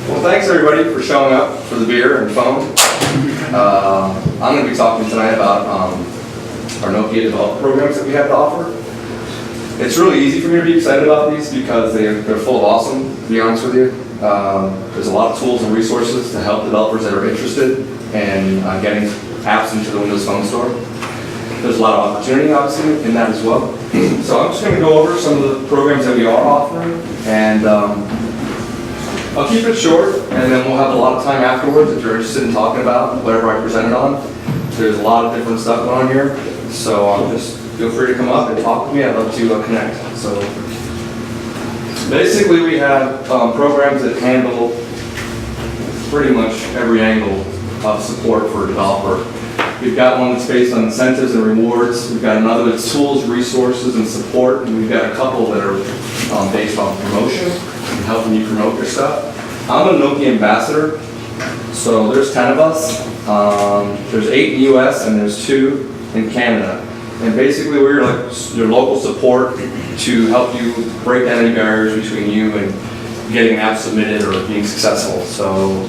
Well, thanks everybody for showing up for the beer and phone. I'm going to be talking tonight about our Nokia development programs that we have to offer. It's really easy for me to be excited about these because they're full of awesome, to be honest with you. There's a lot of tools and resources to help developers that are interested in getting apps into the Windows Phone Store. There's a lot of opportunity, obviously, in that as well. So I'm just going to go over some of the programs that we are offering, and I'll keep it short, and then we'll have a lot of time afterwards if you're interested in talking about whatever I presented on. There's a lot of different stuff going on here, so just feel free to come up and talk with me. I'd love to connect. So basically, we have programs that handle pretty much every angle of support for a developer. We've got one that's based on incentives and rewards. We've got another that's tools, resources, and support. And we've got a couple that are based on promotion and helping you promote your stuff. I'm a Nokia ambassador, so there's 10 of us. There's 8 in the US and there's 2 in Canada. And basically we're like your local support to help you break down any barriers between you and getting an app submitted or being successful. So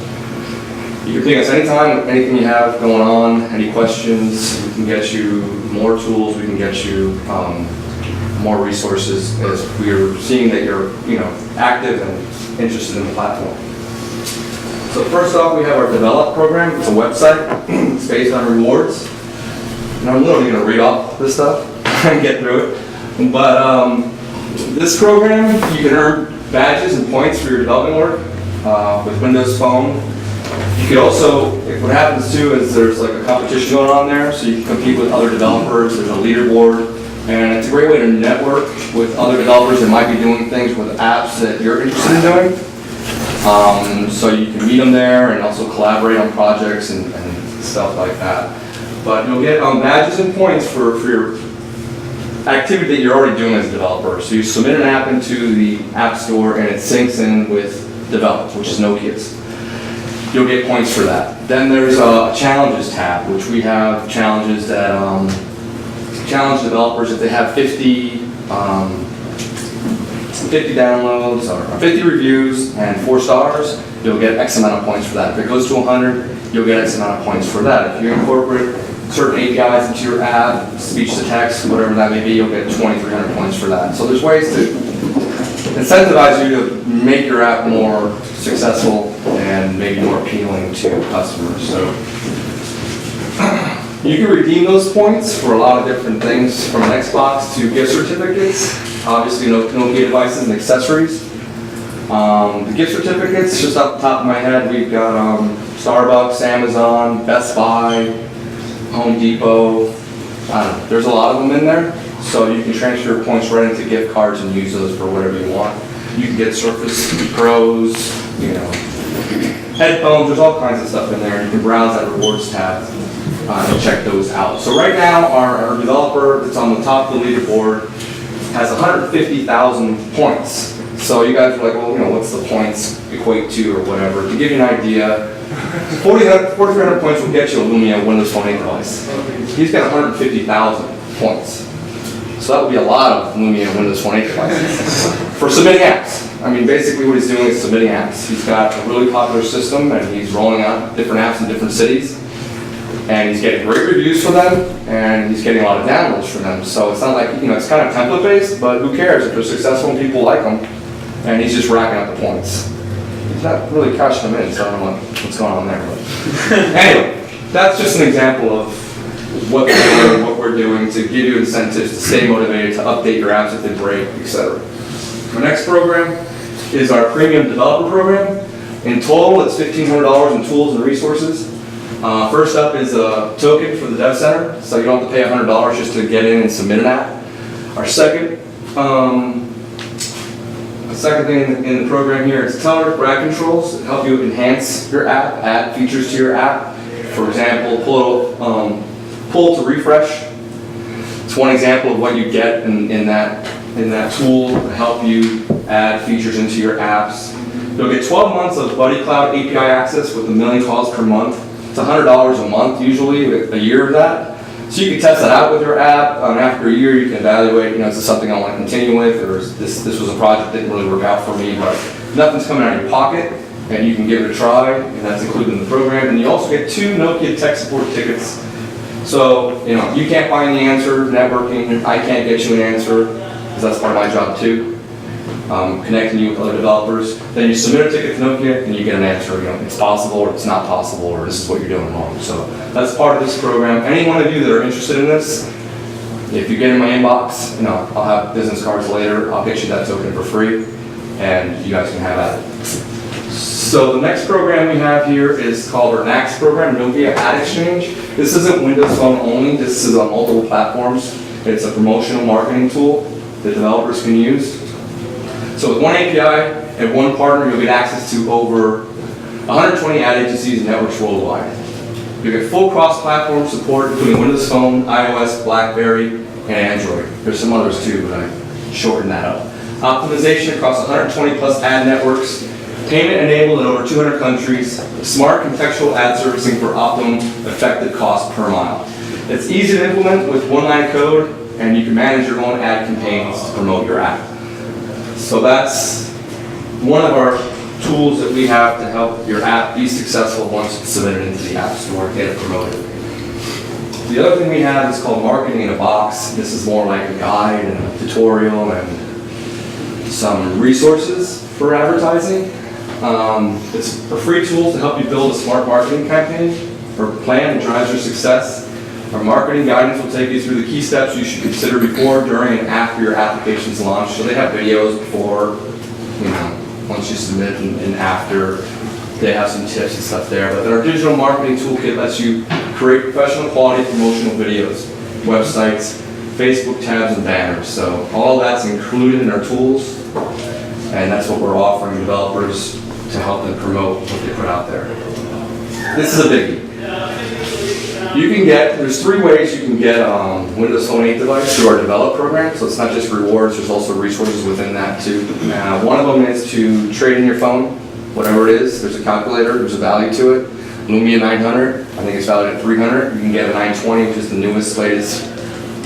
you can ping us anytime with anything you have going on, any questions. We can get you more tools, we can get you more resources as we're seeing that you're active and interested in the platform. So first off, we have our Develop program. It's a website. It's based on rewards. And I'm literally going to read off this stuff and get through it. But this program, you can earn badges and points for your development work with Windows Phone. You could also, what happens too is there's like a competition going on there, so you can compete with other developers. There's a leaderboard, and it's a great way to network with other developers that might be doing things with apps that you're interested in doing. So you can meet them there and also collaborate on projects and stuff like that. But you'll get badges and points for your activity that you're already doing as a developer. So you submit an app into the App Store and it syncs in with Develop, which is Nokia's. You'll get points for that. Then there's a challenges tab, which we have challenges that challenge developers if they have 50 downloads or 50 reviews and 4 stars, you'll get X amount of points for that. If it goes to 100, you'll get X amount of points for that. If you incorporate certain APIs into your app, speech to text, whatever that may be, you'll get 2,300 points for that. So there's ways to incentivize you to make your app more successful and maybe more appealing to customers. So you can redeem those points for a lot of different things, from an Xbox to gift certificates, obviously Nokia devices and accessories. The gift certificates, just off the top of my head, we've got Starbucks, Amazon, Best Buy, Home Depot. There's a lot of them in there, so you can transfer your points right into gift cards and use those for whatever you want. You can get Surface Pros, headphones. There's all kinds of stuff in there. You can browse that rewards tab and check those out. So right now, our developer that's on the top of the leaderboard has 150,000 points. So you guys are like, well, what's the points equate to or whatever? To give you an idea, 4,300 points will get you a Lumia Windows Phone 8 device. He's got 150,000 points. So that would be a lot of Lumia Windows Phone 8 devices for submitting apps. I mean, basically what he's doing is submitting apps. He's got a really popular system and he's rolling out different apps in different cities. And he's getting great reviews for them, and he's getting a lot of downloads for them. So it's not like, it's kind of template-based, but who cares if they're successful and people like them, and he's just racking up the points. He's not really cashing them in, so I don't know what's going on there. But anyway, that's just an example of what they're doing, what we're doing to give you incentives to stay motivated, to update your apps if they break, etc. Our next program is our Premium Developer Program. In total, it's $1,500 in tools and resources. First up is a token for the Dev Center, so you don't have to pay $100 just to get in and submit an app. Our second thing in the program here is teller brag controls that help you enhance your app, add features to your app. For example, pull to refresh. It's one example of what you get in that tool to help you add features into your apps. You'll get 12 months of Buddy Cloud API access with 1 million calls per month. It's $100 a month usually, with a year of that. So you can test that out with your app. After a year, you can evaluate, is this something I want to continue with, or this was a project that didn't really work out for me, but nothing's coming out of your pocket. and you can give it a try, and that's included in the program. And you also get 2 Nokia tech support tickets. So, you can't find the answer, networking, I can't get you an answer, because that's part of my job too. Connecting you with other developers. Then you submit a ticket to Nokia and you get an answer. It's possible or it's not possible, or this is what you're doing wrong. So that's part of this program. Any one of you that are interested in this, if you get in my inbox, I'll have business cards later. I'll get you that token for free, and you guys can have at it. So the next program we have here is called our NAX program, Nokia Ad Exchange. This isn't Windows Phone only. This is on multiple platforms. It's a promotional marketing tool that developers can use. So with one API and one partner, you'll get access to over 120 ad agencies and networks worldwide. You'll get full cross-platform support, including Windows Phone, iOS, BlackBerry, and Android. There's some others too, but I shortened that up. Optimization across 120 plus ad networks, payment enabled in over 200 countries, smart contextual ad servicing for optimum effective cost per mile. It's easy to implement with one line of code, and you can manage your own ad campaigns to promote your app. So that's one of our tools that we have to help your app be successful once it's submitted into the App Store and get it promoted. The other thing we have is called Marketing in a Box. This is more like a guide and a tutorial and some resources for advertising. It's a free tool to help you build a smart marketing campaign or plan that drives your success. Our marketing guidance will take you through the key steps you should consider before, during, and after your application's launch. So they have videos before, once you submit, and after. They have some tips and stuff there. But our digital marketing toolkit lets you create professional quality promotional videos, websites, Facebook tabs, and banners. So all that's included in our tools, and that's what we're offering developers to help them promote what they put out there. This is a biggie. There's 3 ways you can get Windows Phone 8 device through our Develop program. So it's not just rewards, there's also resources within that too. One of them is to trade in your phone, whatever it is. There's a calculator, there's a value to it. Lumia 900, I think it's valued at 300. You can get a 920, which is the newest, latest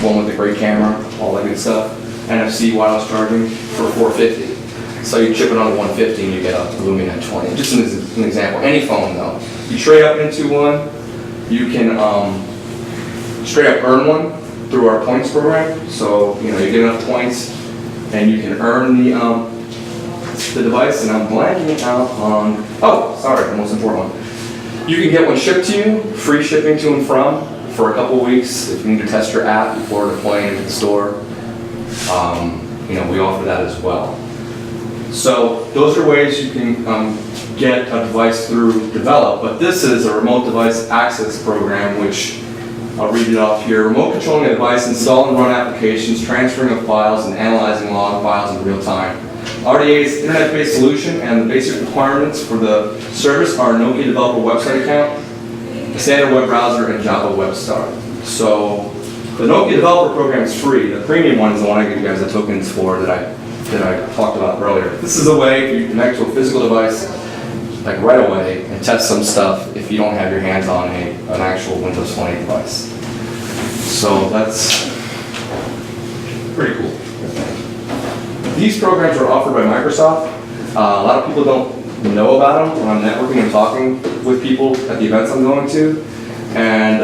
one with the great camera, all that good stuff. NFC wireless charging for 450. So you chip it on a 150 and you get a Lumia 920. Just an example. Any phone though. You trade up into one, you can straight up earn one through our points program. So you get enough points and you can earn the device. And I'm blanking out on, the most important one. You can get one shipped to you, free shipping to and from for a couple weeks if you need to test your app before deploying it to the store. We offer that as well. So those are ways you can get a device through Develop, but this is a remote device access program, which I'll read it off here. Remote controlling a device, install and run applications, transferring of files, and analyzing log files in real time. RDA is an internet-based solution, and the basic requirements for the service are a Nokia developer website account, a standard web browser, and Java Web Start. So the Nokia developer program is free. The premium one is the one I give you guys the tokens for that I talked about earlier. This is a way for you to connect to a physical device like right away and test some stuff if you don't have your hands on an actual Windows Phone 8 device. So that's pretty cool. These programs are offered by Microsoft. A lot of people don't know about them when I'm networking and talking with people at the events I'm going to. And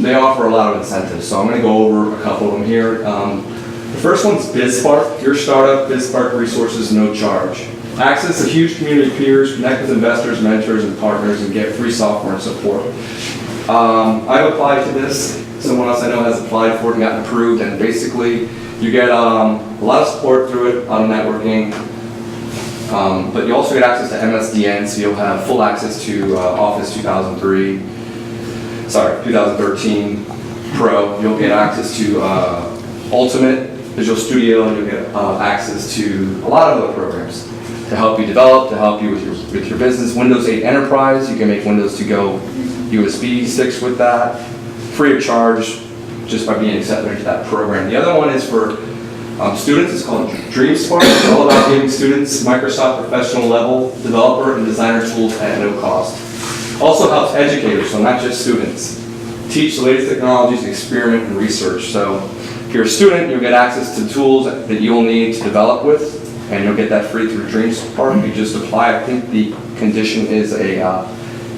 they offer a lot of incentives. So I'm going to go over a couple of them here. The first one's BizSpark. Your startup, BizSpark resources, no charge. Access a huge community of peers, connect with investors, mentors, and partners, and get free software and support. I've applied to this. Someone else I know has applied for it and gotten approved, and basically you get a lot of support through it on networking, but you also get access to MSDN, so you'll have full access to Office 2013 Pro. You'll get access to Ultimate Visual Studio, and you'll get access to a lot of other programs to help you develop, to help you with your business. Windows 8 Enterprise, you can make Windows to go USB sticks with that, free of charge, just by being accepted into that program. The other one is for students. It's called DreamSpark. It's all about giving students Microsoft professional level developer and designer tools at no cost. Also helps educators, so not just students, teach the latest technologies, experiment, and research. So if you're a student, you'll get access to tools that you'll need to develop with and you'll get that free through Dreams Park. You just apply. I think the condition is a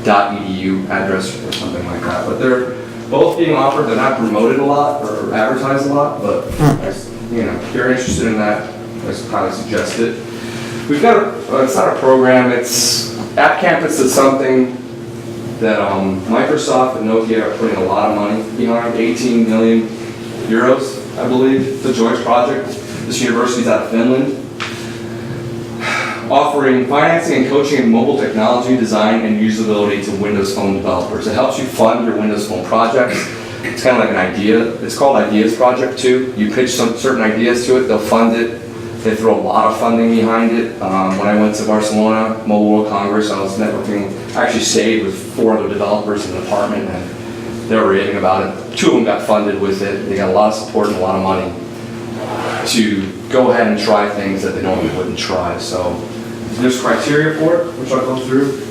.edu address or something like that. But they're both being offered. They're not promoted a lot or advertised a lot, but if you're interested in that, I highly suggest it. We've got it's not a program. It's App Campus is something that Microsoft and Nokia are putting a lot of money behind. 18 million euros, I believe, the joint project. This university is out of Finland, offering financing and coaching in mobile technology, design, and usability to Windows Phone developers. It helps you fund your Windows Phone projects. It's kind of like an idea. It's called Ideas Project too. You pitch some certain ideas to it, they'll fund it. They throw a lot of funding behind it. When I went to Barcelona Mobile World Congress, I was networking. I actually stayed with 4 other developers in an apartment, and they were raving about it. 2 of them got funded with it. They got a lot of support and a lot of money to go ahead and try things that they normally wouldn't try. So there's criteria for it, which I'll go through.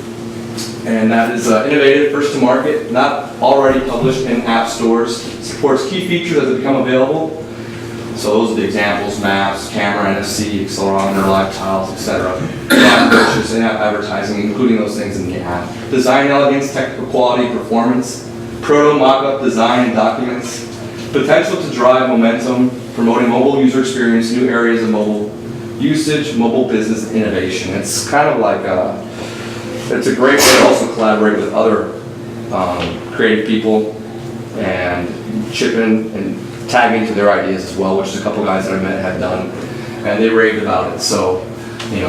And that is innovative, first to market, not already published in app stores, supports key features as they become available. So those are the examples: maps, camera, NFC, accelerometer, live tiles, etc. In-app purchase, in-app advertising, including those things in the app. Design elegance, technical quality, performance, proto mock-up design and documents. Potential to drive momentum, promoting mobile user experience, new areas of mobile usage, mobile business innovation. It's kind of like it's a great way to also collaborate with other creative people and chip in and tag into their ideas as well, which a couple guys that I met had done, and they raved about it. So,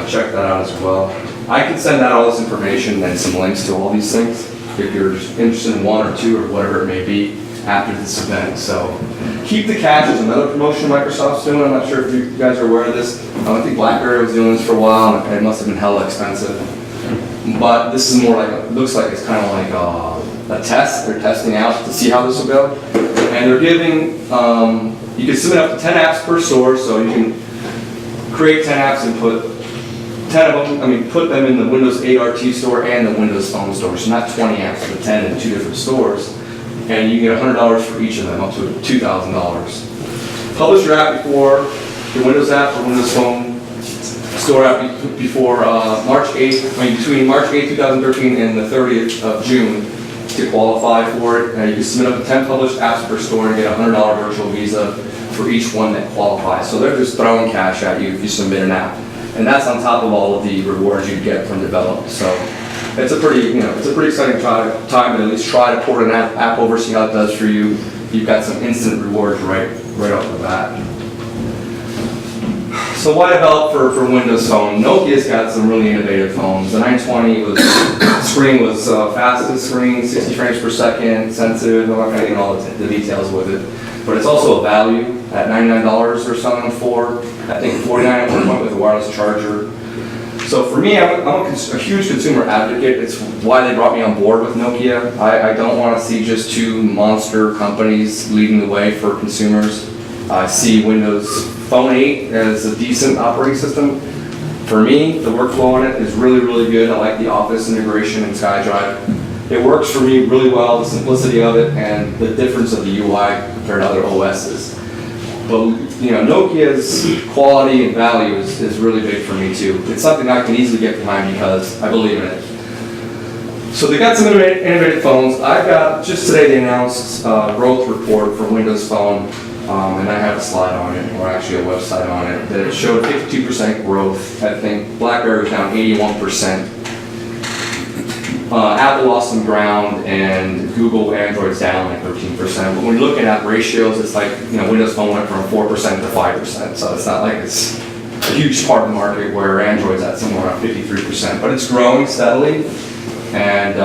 check that out as well. I can send out all this information and some links to all these things if you're interested in 1 or 2 or whatever it may be after this event. So, Keep the Cash is another promotion Microsoft's doing. I'm not sure if you guys are aware of this. I think BlackBerry was doing this for a while, and it must have been hella expensive. But this is more like it looks like it's kind of like a test. They're testing out to see how this will go. And they're giving, you can submit up to 10 apps per store, so you can create 10 apps and put 10 of them, put them in the Windows 8 RT store and the Windows Phone store. So not 20 apps, but 10 in 2 different stores. And you get $100 for each of them, up to $2,000. Publish your app before, your Windows app or Windows Phone store app before March 8th, between March 8th, 2013 and the 30th of June. To qualify for it, you can submit up to 10 published apps per store and get a $100 virtual visa for each one that qualifies. So they're just throwing cash at you if you submit an app, and that's on top of all of the rewards you get from development. So it's a pretty, exciting time to at least try to port an app over, see how it does for you. You've got some instant rewards right off the bat. So why develop for Windows Phone? Nokia's got some really innovative phones. The 920 screen was fastest screen, 60 frames per second, sensitive. I'm not going to get into all the details with it, but it's also a value at $99. They're selling them for, I think, $49 at one point with a wireless charger. So for me, I'm a huge consumer advocate. It's why they brought me on board with Nokia. I don't want to see just 2 monster companies leading the way for consumers. I see Windows Phone 8 as a decent operating system. For me, the workflow on it is really, really good. I like the Office integration and SkyDrive. It works for me really well, the simplicity of it and the difference of the UI compared to other OSs. But Nokia's quality and value is really big for me too. It's something I can easily get behind because I believe in it. So they got some innovative phones. I've got, just today they announced a growth report for Windows Phone. And I have a slide on it, or actually a website on it, that showed 52% growth. I think BlackBerry was down 81%. Apple lost some ground, and Google Android's down like 13%. But when you're looking at ratios, it's like, Windows Phone went from 4% to 5%. So it's not like it's a huge part of the market where Android's at somewhere around 53%. But it's growing steadily, and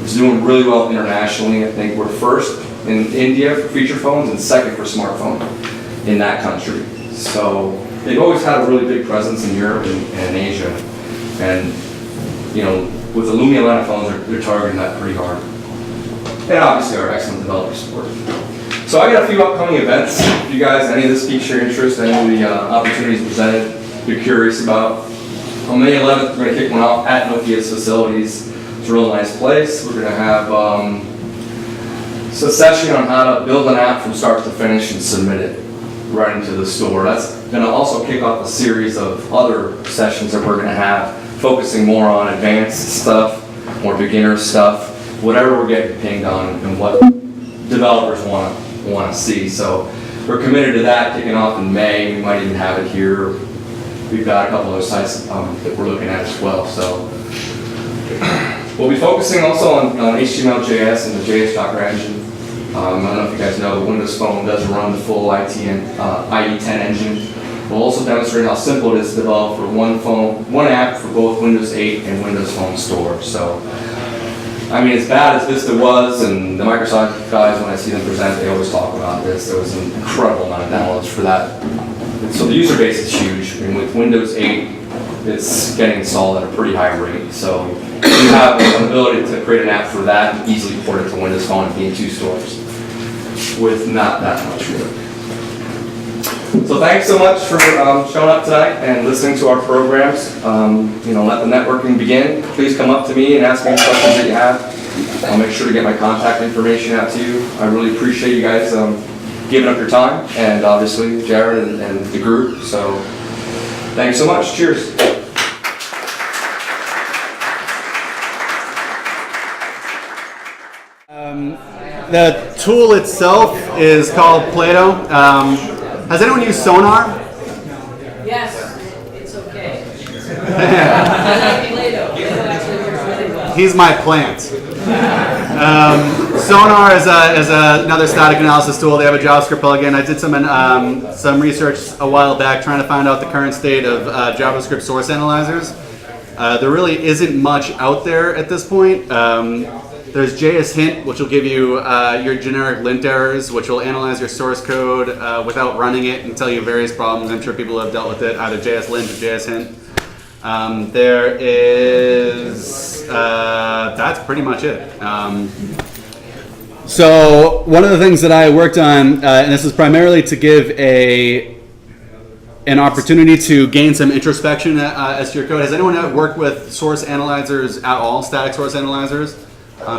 it's doing really well internationally. I think we're first in India for feature phones and second for smartphone in that country. So they've always had a really big presence in Europe and Asia. And, with the Lumia line of phones, they're targeting that pretty hard. And obviously our excellent developer support. So I got a few upcoming events. If you guys, any of this piques your interest, any of the opportunities presented, you're curious about. On May 11th, we're going to kick one off at Nokia's facilities. It's a real nice place. We're going to have a session on how to build an app from start to finish and submit it right into the store. That's going to also kick off a series of other sessions that we're going to have, focusing more on advanced stuff, more beginner stuff, whatever we're getting pinged on and what developers want to see. So we're committed to that, kicking off in May. We might even have it here. We've got a couple of sites that we're looking at as well. So we'll be focusing also on HTML, JS, and the JS Docker engine. I don't know if you guys know, the Windows Phone does run the full IE10 engine. We'll also demonstrate how simple it is to develop for one app for both Windows 8 and Windows Phone Store. So, I mean, as bad as Vista was, and the Microsoft guys, when I see them present, they always talk about this. There was an incredible amount of downloads for that. So the user base is huge. I mean, with Windows 8, it's getting installed at a pretty high rate. So you have an ability to create an app for that and easily port it to Windows Phone and be in 2 stores with not that much work. So thanks so much for showing up tonight and listening to our programs. Let the networking begin. Please come up to me and ask me any questions that you have. I'll make sure to get my contact information out to you. I really appreciate you guys giving up your time, and obviously Jarrod and the group. So thanks so much. Cheers. The tool itself is called Plato. Has anyone used Sonar? Yes, it's okay. I like Plato. Plato actually works really well. He's my plant. Sonar is another static analysis tool. They have a JavaScript plugin. I did some research a while back trying to find out the current state of JavaScript source analyzers. There really isn't much out there at this point. There's JS Hint, which will give you your generic lint errors, which will analyze your source code without running it and tell you various problems. I'm sure people have dealt with it, either JS Lint or JS Hint. There is, that's pretty much it. So one of the things that I worked on, and this is primarily to give an opportunity to gain some introspection as to your code. Has anyone worked with source analyzers at all, static source analyzers?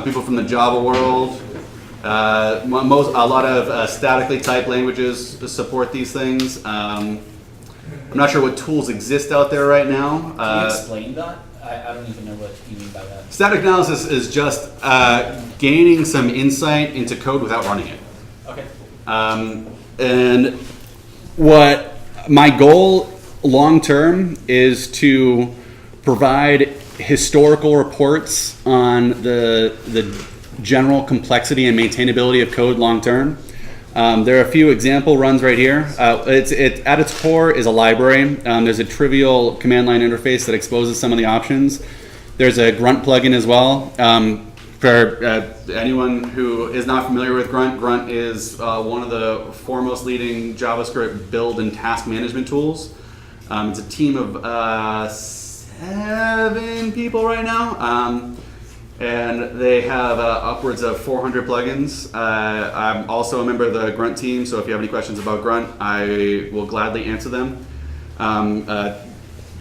People from the Java world. A lot of statically typed languages support these things. I'm not sure what tools exist out there right now. Can you explain that? I don't even know what you mean by that. Static analysis is just gaining some insight into code without running it. Okay. And what my goal long term is to provide historical reports on the general complexity and maintainability of code long term. There are a few example runs right here. It at its core is a library. There's a trivial command line interface that exposes some of the options. There's a Grunt plugin as well. For anyone who is not familiar with Grunt, Grunt is one of the foremost leading JavaScript build and task management tools. It's a team of 7 people right now, and they have upwards of 400 plugins. I'm also a member of the Grunt team, so if you have any questions about Grunt, I will gladly answer them.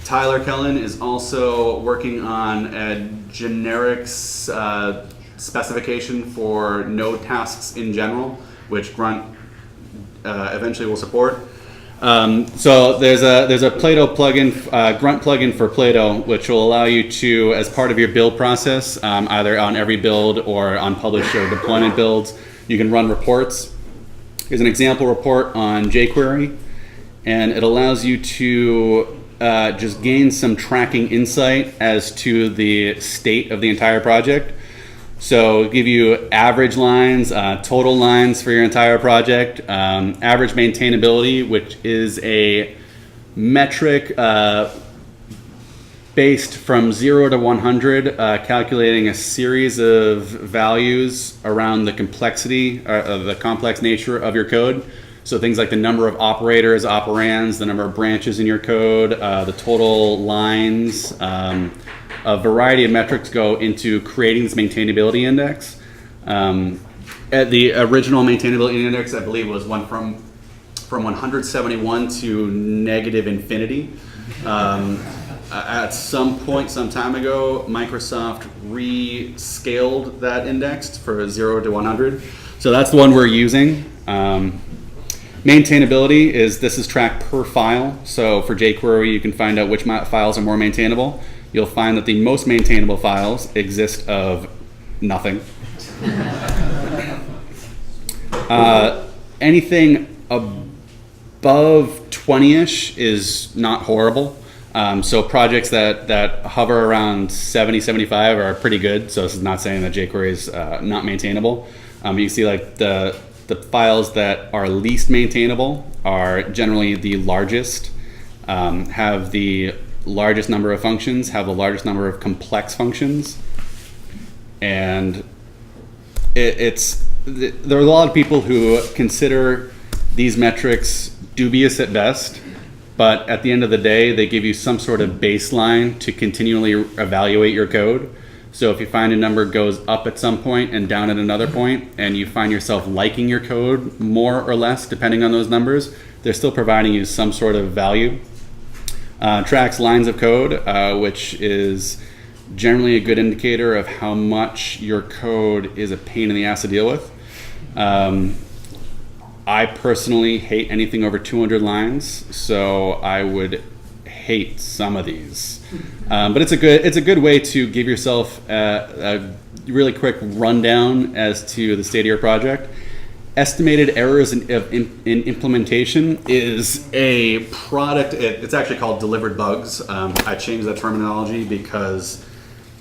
Tyler Kellen is also working on a generics specification for node tasks in general, which Grunt eventually will support. So there's a Plato plugin, Grunt plugin for Plato, which will allow you to, as part of your build process, either on every build or on publish or deployment builds, you can run reports. Here's an example report on jQuery, and it allows you to just gain some tracking insight as to the state of the entire project. So it'll give you average lines, total lines for your entire project, average maintainability, which is a metric based from 0 to 100, calculating a series of values around the complexity, the complex nature of your code. So things like the number of operators, operands, the number of branches in your code, the total lines. A variety of metrics go into creating this maintainability index. The original maintainability index, I believe, was one from 171 to negative infinity. At some point, some time ago, Microsoft rescaled that index for 0 to 100. So that's the one we're using. Maintainability this is tracked per file. So for jQuery, you can find out which files are more maintainable. You'll find that the most maintainable files exist of nothing. Anything above 20-ish is not horrible. So projects that hover around 70, 75 are pretty good. So this is not saying that jQuery is not maintainable. You can see like the files that are least maintainable are generally the largest, have the largest number of functions, have the largest number of complex functions, and there are a lot of people who consider these metrics dubious at best, but at the end of the day, they give you some sort of baseline to continually evaluate your code. So if you find a number goes up at some point and down at another point, and you find yourself liking your code more or less depending on those numbers, they're still providing you some sort of value. Tracks lines of code, which is generally a good indicator of how much your code is a pain in the ass to deal with. I personally hate anything over 200 lines, so I would hate some of these. But it's a good way to give yourself a really quick rundown as to the state of your project. Estimated errors in implementation is a product. It's actually called delivered bugs. I changed that terminology because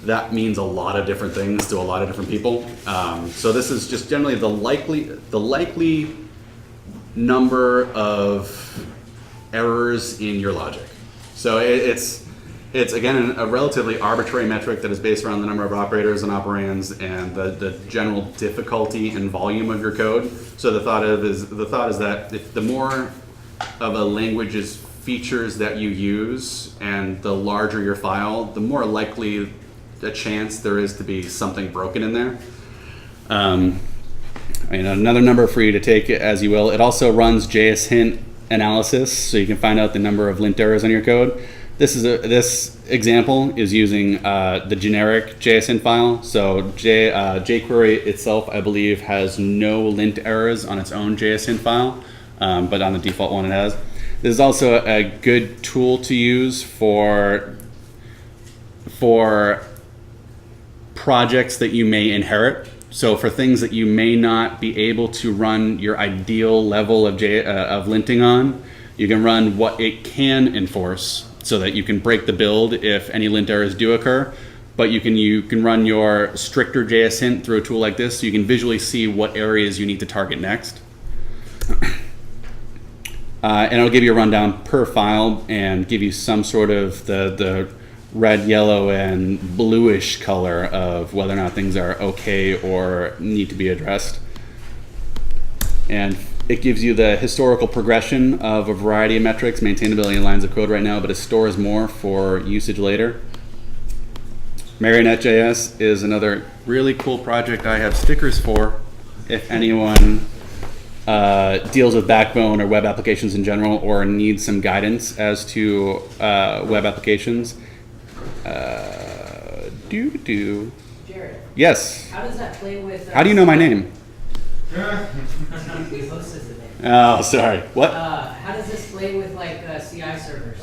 that means a lot of different things to a lot of different people. So this is just generally the likely number of errors in your logic. So it's again a relatively arbitrary metric that is based around the number of operators and operands and the general difficulty and volume of your code. So the thought is that if the more of a language's features that you use and the larger your file, the more likely a chance there is to be something broken in there. Another number for you to take as you will. It also runs JS hint analysis, so you can find out the number of lint errors on your code. This example is using the generic JS hint file. So jQuery itself, I believe, has no lint errors on its own JS hint file, but on the default one it has. This is also a good tool to use for projects that you may inherit. So for things that you may not be able to run your ideal level of linting on, you can run what it can enforce so that you can break the build if any lint errors do occur. But you can run your stricter JS hint through a tool like this so you can visually see what areas you need to target next. And it'll give you a rundown per file and give you some sort of the red, yellow, and bluish color of whether or not things are okay or need to be addressed. And it gives you the historical progression of a variety of metrics, maintainability and lines of code right now, but it stores more for usage later. Marionette.js is another really cool project I have stickers for if anyone deals with Backbone or web applications in general or needs some guidance as to web applications. Jarrod, Yes. how does that play with? How do you know my name? We posted the name. Oh, sorry. What? How does this play with like CI servers?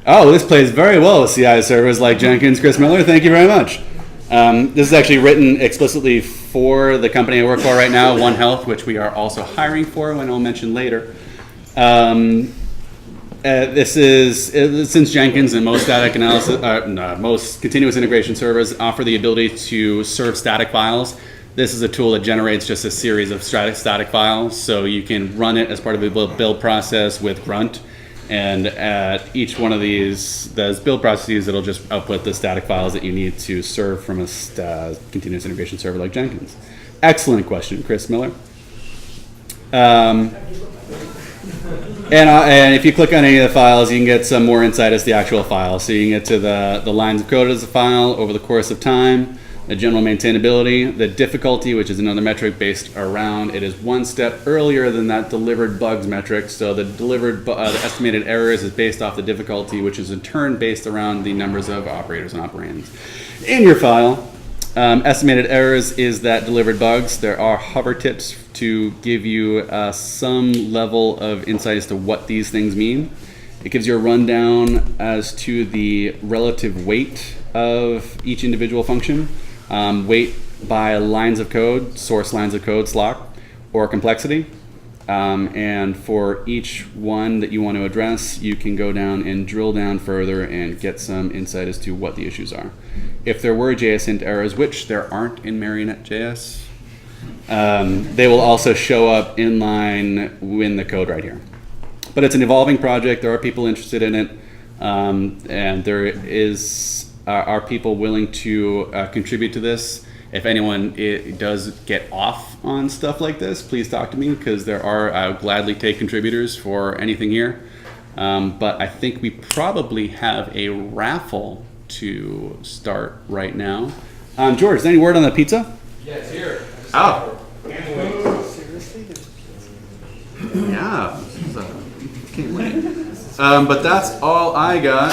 Oh, this plays very well with CI servers like Jenkins, Chris Miller. Thank you very much. This is actually written explicitly for the company I work for right now, One Health, which we are also hiring for, and I'll mention later. This is since Jenkins and most static analysis, most continuous integration servers offer the ability to serve static files. This is a tool that generates just a series of static files, so you can run it as part of a build process with Grunt. And at each one of those build processes, it'll just output the static files that you need to serve from a continuous integration server like Jenkins. Excellent question, Chris Miller. And if you click on any of the files, you can get some more insight as to the actual file. So you can get to the lines of code as a file over the course of time, the general maintainability, the difficulty, which is another metric based around, it is one step earlier than that delivered bugs metric. So the the estimated errors is based off the difficulty, which is in turn based around the numbers of operators and operands in your file. Estimated errors is that delivered bugs. There are hover tips to give you some level of insight as to what these things mean. It gives you a rundown as to the relative weight of each individual function. Weight by lines of code, source lines of code, SLOC, or complexity. And for each one that you want to address, you can go down and drill down further and get some insight as to what the issues are. If there were JSInt errors, which there aren't in Marionette.js, they will also show up in line in the code right here. But it's an evolving project. There are people interested in it, and there are people willing to contribute to this. If anyone does get off on stuff like this, please talk to me, because I'll gladly take contributors for anything here. But I think we probably have a raffle to start right now. George, is there any word on the pizza? Yeah, it's here. Oh. Seriously? There's Yeah. Can't wait. But that's all I got.